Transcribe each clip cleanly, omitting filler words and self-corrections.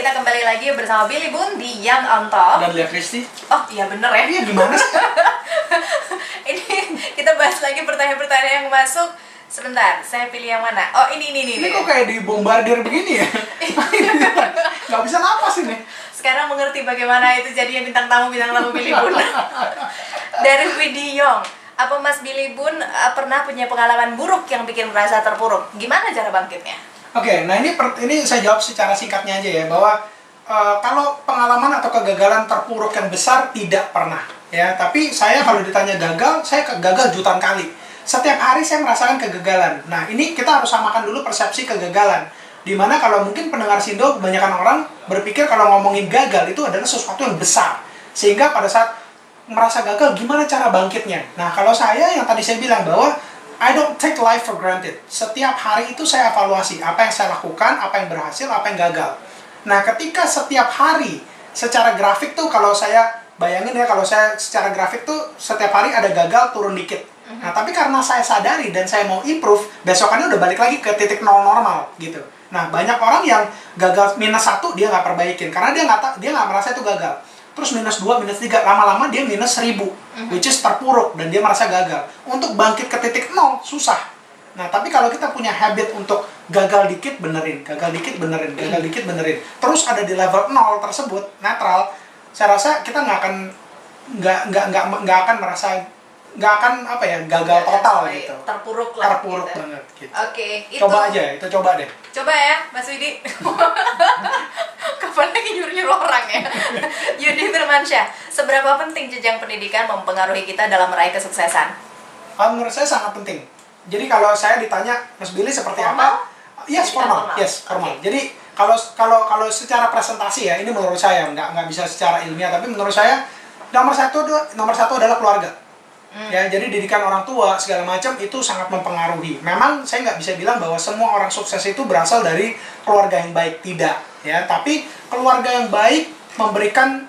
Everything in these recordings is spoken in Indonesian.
kita kembali lagi bersama Billy Boon di Young on Top. Dan Lia Kristi. Oh iya bener ya. Iya gimana sih? Ini kita bahas lagi pertanyaan-pertanyaan yang masuk. Sebentar, saya pilih yang mana? Oh ini. Ini kok kayak dibombardir begini ya? Gak bisa napas ini. Sekarang mengerti bagaimana itu jadinya bintang tamu Billy Boon. Dari Widi Yong. Apa Mas Billy Boon pernah punya pengalaman buruk yang bikin merasa terpuruk? Gimana cara bangkitnya? Oke, nah ini saya jawab secara singkatnya aja ya, bahwa kalau pengalaman atau kegagalan terpuruk yang besar tidak pernah ya, tapi saya kalau ditanya gagal, saya gagal jutaan kali. Setiap hari saya merasakan kegagalan. Nah ini kita harus samakan dulu persepsi kegagalan. Dimana kalau mungkin pendengar Sindo, kebanyakan orang berpikir kalau ngomongin gagal itu adalah sesuatu yang besar, sehingga pada saat merasa gagal, gimana cara bangkitnya? Nah kalau saya yang tadi saya bilang bahwa I don't take life for granted. Setiap hari itu saya evaluasi apa yang saya lakukan, apa yang berhasil, apa yang gagal. Nah, ketika setiap hari secara grafik tuh, kalau saya bayangin ya, kalau saya secara grafik tuh setiap hari ada gagal turun dikit. Nah, tapi karena saya sadari dan saya mau improve, besokannya udah balik lagi ke titik nol normal gitu. Nah, banyak orang yang gagal -1 dia nggak perbaikin karena dia nggak merasa itu gagal. Terus -2, -3, lama-lama dia -1000, which is terpuruk dan dia merasa gagal. Untuk bangkit ke titik 0 susah. Nah, tapi kalau kita punya habit untuk gagal dikit benerin, gagal dikit benerin, gagal dikit benerin, terus ada di level 0 tersebut, netral, saya rasa kita nggak akan merasa, nggak akan apa ya, gagal total gitu. Terpuruk lah. Terpuruk gitu. banget gitu. Oke, coba aja, itu coba deh. Coba ya, Mas Widi. Kapan lagi nyuruh orang ya? Yudi Firmansyah, seberapa penting jenjang pendidikan mempengaruhi kita dalam meraih kesuksesan? Menurut saya sangat penting. Jadi kalau saya ditanya, Mas Billy seperti formal? apa? Yes, formal. Yes, formal. Okay. Jadi kalau secara presentasi ya, ini menurut saya nggak bisa secara ilmiah, tapi menurut saya nomor satu adalah keluarga. Ya, jadi didikan orang tua segala macam itu sangat mempengaruhi. Memang saya nggak bisa bilang bahwa semua orang sukses itu berasal dari keluarga yang baik, tidak ya. Tapi keluarga yang baik memberikan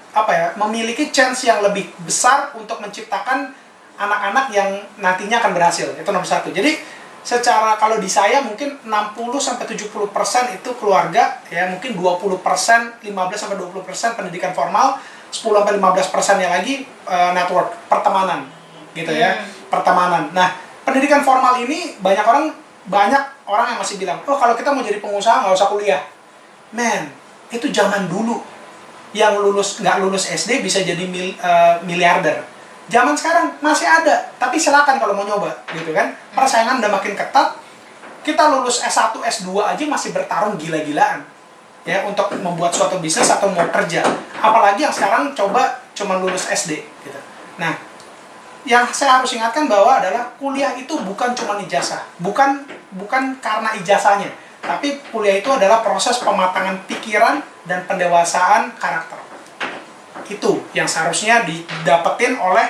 memiliki chance yang lebih besar untuk menciptakan anak-anak yang nantinya akan berhasil. Itu nomor satu. Jadi secara kalau di saya mungkin 60-70% itu keluarga ya, mungkin 20%, 15-20% pendidikan formal, 10-15%-nya lagi network, pertemanan. Gitu ya, pertemanan. Nah, pendidikan formal ini banyak orang yang masih bilang, oh kalau kita mau jadi pengusaha nggak usah kuliah. Man, itu zaman dulu yang nggak lulus SD bisa jadi miliarder. Zaman sekarang masih ada, tapi silakan kalau mau nyoba, gitu kan. Persaingan udah makin ketat. Kita lulus S1, S2 aja masih bertarung gila-gilaan ya untuk membuat suatu bisnis atau mau kerja. Apalagi yang sekarang coba cuma lulus SD gitu. Nah, yang saya harus ingatkan bahwa adalah kuliah itu bukan cuma ijazah, bukan karena ijazahnya, tapi kuliah itu adalah proses pematangan pikiran dan pendewasaan karakter. Itu yang seharusnya didapetin oleh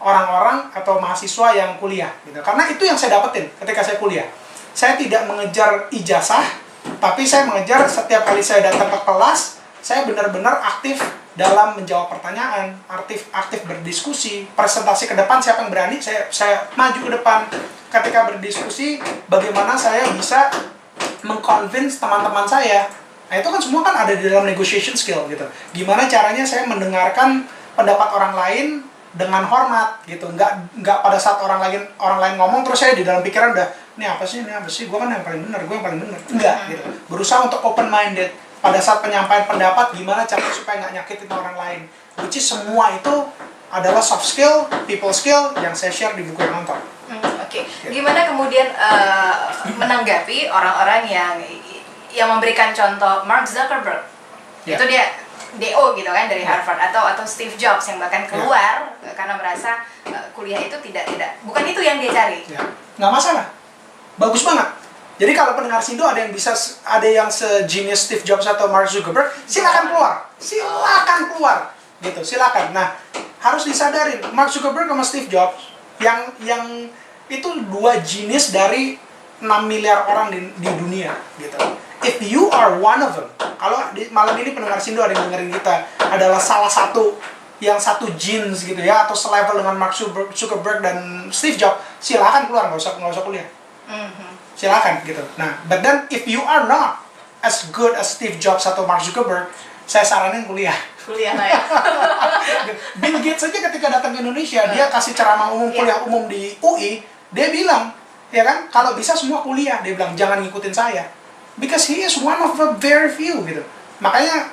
orang-orang atau mahasiswa yang kuliah, gitu. Karena itu yang saya dapetin ketika saya kuliah. Saya tidak mengejar ijazah, tapi saya mengejar setiap kali saya datang ke kelas, saya benar-benar aktif dalam menjawab pertanyaan, aktif berdiskusi, presentasi ke depan, siapa yang berani, saya maju ke depan. Ketika berdiskusi, bagaimana saya bisa meng-convince teman-teman saya. Nah, itu kan semua kan ada di dalam negotiation skill gitu. Gimana caranya saya mendengarkan pendapat orang lain dengan hormat gitu. Nggak pada saat orang lain ngomong terus saya di dalam pikiran udah, ini apa sih, gue kan yang paling benar, gue yang paling benar. Enggak gitu. Berusaha untuk open minded. Pada saat penyampaian pendapat, gimana caranya supaya nggak nyakitin orang lain. Which is semua itu adalah soft skill, people skill yang saya share di buku yang nonton. Oke. Gimana kemudian menanggapi orang-orang yang memberikan contoh Mark Zuckerberg? Yeah. Itu dia DO gitu kan dari Harvard, atau Steve Jobs yang bahkan keluar karena merasa kuliah itu tidak bukan itu yang dia cari. Yeah. Nggak masalah. Bagus banget. Jadi kalau pendengar Sindo ada yang se-genius Steve Jobs atau Mark Zuckerberg, silakan keluar, gitu, silakan. Nah, harus disadarin Mark Zuckerberg sama Steve Jobs yang itu dua genius dari 6 miliar orang di dunia, gitu. If you are one of them, kalau malam ini pendengar Sindo ada yang dengerin kita adalah salah satu yang satu genes gitu ya, atau selevel dengan Mark Zuckerberg dan Steve Jobs, silakan keluar, nggak usah kuliah. Silakan gitu. Nah, but then if you are not as good as Steve Jobs atau Mark Zuckerberg, saya saranin kuliah. Kuliah lah ya. Bill Gates aja ketika datang ke Indonesia, dia kasih ceramah umum, kuliah umum di UI, dia bilang, ya kan, kalau bisa semua kuliah, dia bilang, jangan ngikutin saya. Because he is one of the very few, gitu. Makanya,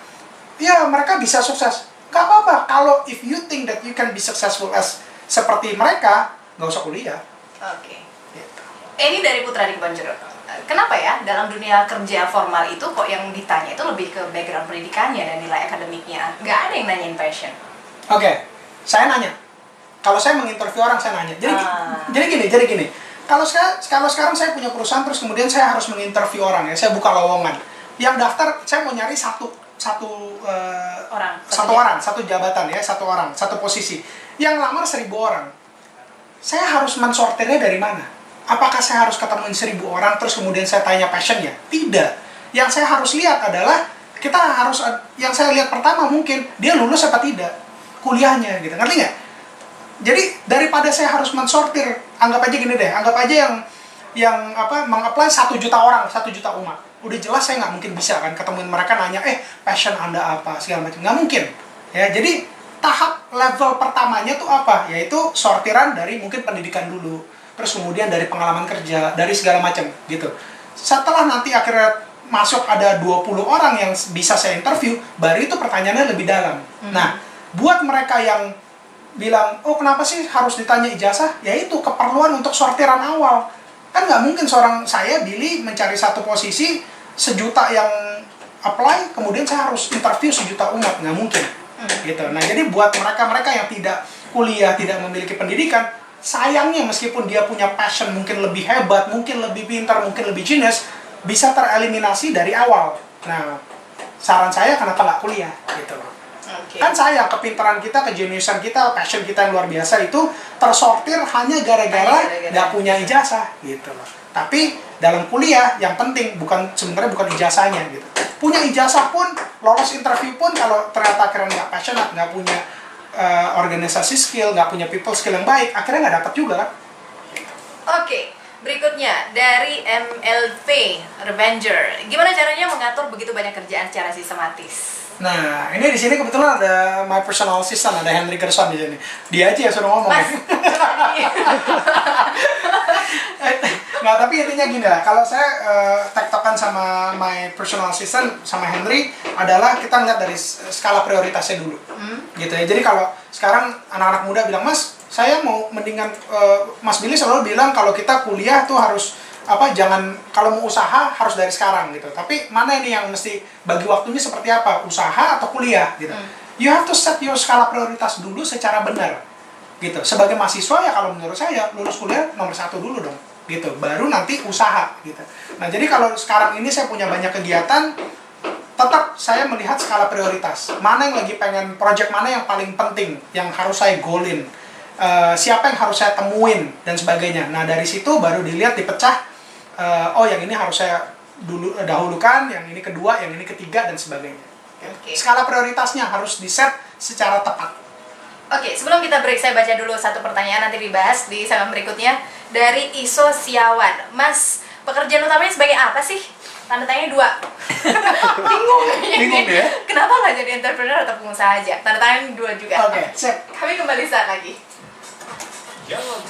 ya mereka bisa sukses. Gak apa-apa, kalau if you think that you can be successful as seperti mereka, gak usah kuliah. Oke. Ini dari Putra di Kebonjeruk. Kenapa ya dalam dunia kerja formal itu kok yang ditanya itu lebih ke background pendidikannya dan nilai akademiknya? Nggak ada yang nanyain passion. Oke, saya nanya. Kalau saya menginterview orang, saya nanya. Jadi gini. Kalau sekarang saya punya perusahaan, terus kemudian saya harus menginterview orang ya. Saya buka lowongan. Yang daftar, saya mau nyari satu jabatan ya, satu posisi. Yang lamar 1.000 orang. Saya harus mensortirnya dari mana? Apakah saya harus ketemuin 1.000 orang terus kemudian saya tanya passionnya? Tidak. Yang saya harus lihat adalah yang saya lihat pertama mungkin dia lulus apa tidak kuliahnya gitu, ngerti nggak? Jadi daripada saya harus mensortir, anggap aja gini deh, anggap aja yang meng-apply 1 juta orang, 1 juta umat. Udah jelas saya nggak mungkin bisa kan ketemuin mereka nanya, passion Anda apa segala macam, nggak mungkin. Ya, jadi tahap level pertamanya tuh apa? Yaitu sortiran dari mungkin pendidikan dulu. Terus kemudian dari pengalaman kerja, dari segala macam gitu. Setelah nanti akhirnya masuk ada 20 orang yang bisa saya interview, baru itu pertanyaannya lebih dalam. Nah, buat mereka yang bilang, oh kenapa sih harus ditanya ijazah? Ya itu keperluan untuk sortiran awal. Kan nggak mungkin saya Billy mencari satu posisi 1 juta yang apply, kemudian saya harus interview 1 juta umat, nggak mungkin. Gitu. Nah, jadi buat mereka yang tidak kuliah, tidak memiliki pendidikan, sayangnya meskipun dia punya passion mungkin lebih hebat, mungkin lebih pintar, mungkin lebih genius, bisa tereliminasi dari awal. Nah, saran saya kenapa nggak kuliah gitu loh. Kan sayang kepintaran kita, kejeniusan kita, passion kita yang luar biasa itu tersortir hanya gara-gara nggak punya ijazah gitu loh. Tapi dalam kuliah yang penting sebenarnya bukan ijazahnya gitu. Punya ijazah pun, lolos interview pun kalau ternyata akhirnya nggak passionate, nggak punya organisasi skill, nggak punya people skill yang baik, akhirnya nggak dapat juga kan? Oke, berikutnya dari MLV Revenger. Gimana caranya mengatur begitu banyak kerjaan secara sistematis? Nah, ini di sini kebetulan ada my personal assistant, ada Henry Gerson di sini. Dia aja yang suruh ngomong. Mas, Nggak, tapi intinya gini lah. Kalau saya tektokan sama my personal assistant, sama Henry, adalah kita ngeliat dari skala prioritasnya dulu. Gitu ya. Jadi kalau sekarang anak-anak muda bilang, Mas, saya mau mendingan, Mas Billy selalu bilang kalau kita kuliah tuh harus kalau mau usaha harus dari sekarang gitu. Tapi mana ini yang mesti bagi waktunya seperti apa? Usaha atau kuliah gitu. You have to set your skala prioritas dulu secara benar. Gitu. Sebagai mahasiswa ya kalau menurut saya lulus kuliah nomor 1 dulu dong. Gitu. Baru nanti usaha gitu. Nah, jadi kalau sekarang ini saya punya banyak kegiatan, tetap saya melihat skala prioritas. Mana yang lagi pengen, project mana yang paling penting, yang harus saya goalin. Siapa yang harus saya temuin dan sebagainya. Nah, dari situ baru dilihat, dipecah. Yang ini harus saya dahulukan, yang ini kedua, yang ini ketiga, dan sebagainya. Skala prioritasnya harus di-set secara tepat. Oke, sebelum kita break, saya baca dulu satu pertanyaan, nanti dibahas di segmen berikutnya. Dari Iso Siawan. Mas, pekerjaan utamanya sebagai apa sih? Tanda tanya 2. Bingung ya? Kenapa nggak jadi entrepreneur atau pengusaha aja? Tanda tanya 2 juga. Oke, sip. Kami kembali saat lagi. Jangan